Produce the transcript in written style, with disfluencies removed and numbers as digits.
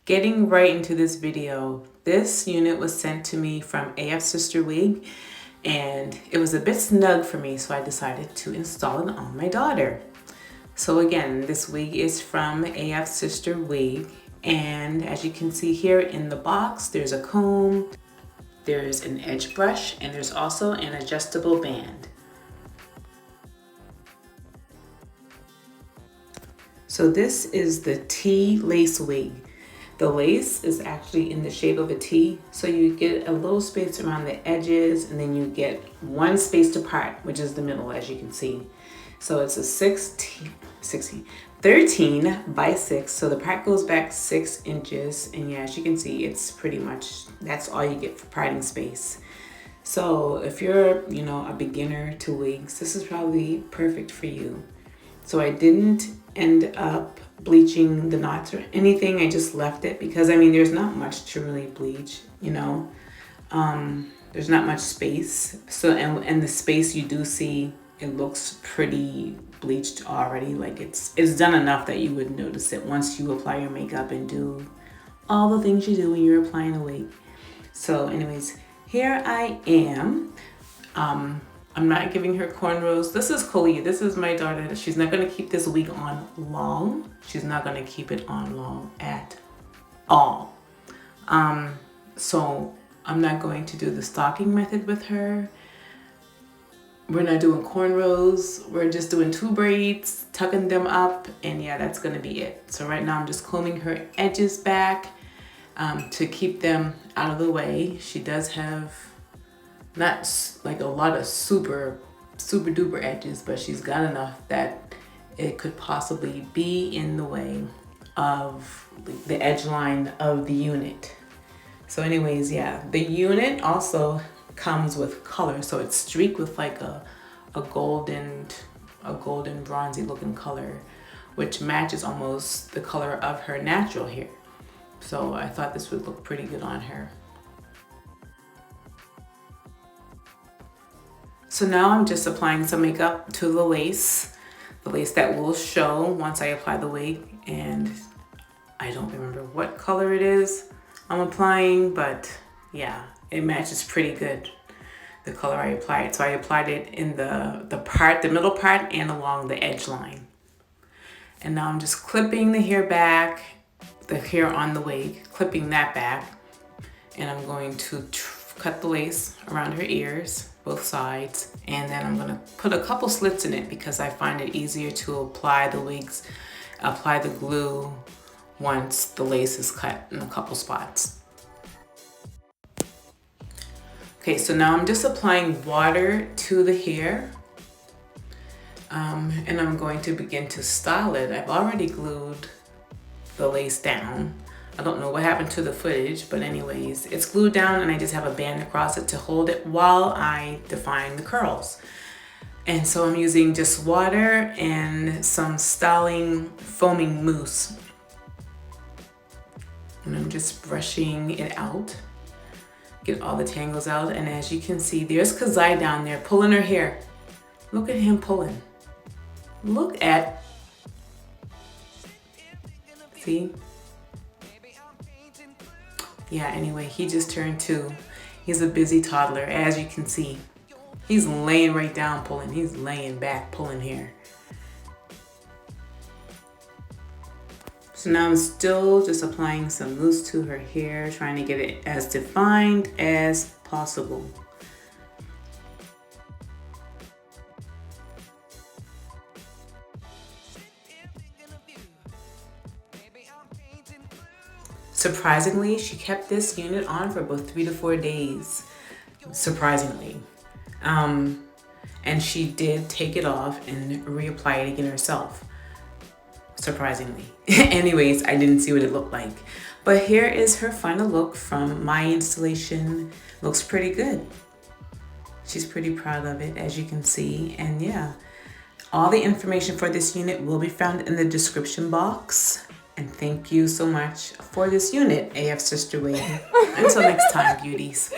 Getting right into this video, this unit was sent to me from Afsisterwig, and it was a bit snug for me, so I decided to install it on my daughter. So again, this wig is from Afsisterwig, and as you can see here in the box, there's a comb, there's an edge brush, and there's also an adjustable band. So this is the T lace wig. The lace is actually in the shape of a T, so you get a little space around the edges, and then you get one spaced apart, which is the middle, as you can see. So it's a 13 by 6, so the part goes back 6 inches, and yeah, as you can see, it's pretty much, that's all you get for parting space. So if you're, a beginner to wigs, this is probably perfect for you. So I didn't end up bleaching the knots or anything. I just left it because there's not much to really bleach, there's not much space. So and the space you do see, it looks pretty bleached already. Like it's done enough that you would notice it once you apply your makeup and do all the things you do when you're applying a wig. So anyways, here I am. I'm not giving her cornrows. This is Coley. This is my daughter. She's not going to keep this wig on long. She's not going to keep it on long at all. So I'm not going to do the stocking method with her. We're not doing cornrows. We're just doing 2 braids, tucking them up, and yeah, that's going to be it. So right now I'm just combing her edges back to keep them out of the way. She does have not like a lot of super duper edges, but she's got enough that it could possibly be in the way of the edge line of the unit. So anyways, yeah, the unit also comes with color, so it's streaked with like a golden bronzy looking color, which matches almost the color of her natural hair. So I thought this would look pretty good on her. So now I'm just applying some makeup to the lace that will show once I apply the wig, and I don't remember what color it is I'm applying, but yeah, it matches pretty good, the color I applied. So I applied it in the middle part and along the edge line. And now I'm just clipping the hair back, the hair on the wig, clipping that back, and I'm going to cut the lace around her ears, both sides, and then I'm gonna put a couple slits in it because I find it easier to apply the glue once the lace is cut in a couple spots. Okay, so now I'm just applying water to the hair, and I'm going to begin to style it. I've already glued the lace down. I don't know what happened to the footage, but anyways, it's glued down, and I just have a band across it to hold it while I define the curls. And so I'm using just water and some styling foaming mousse. And I'm just brushing it out, get all the tangles out. And as you can see, there's Kazai down there pulling her hair. Look at him pulling. Look at, see? Yeah, anyway, he just turned 2. He's a busy toddler, as you can see. He's laying right down pulling. He's laying back pulling hair. So now I'm still just applying some mousse to her hair, trying to get it as defined as possible. Surprisingly, she kept this unit on for about 3 to 4 days, surprisingly. And she did take it off and reapply it again herself, surprisingly. Anyways, I didn't see what it looked like. But here is her final look from my installation. Looks pretty good. She's pretty proud of it, as you can see. And yeah, all the information for this unit will be found in the description box. And thank you so much for this unit, Afsisterwig. Until next time, beauties.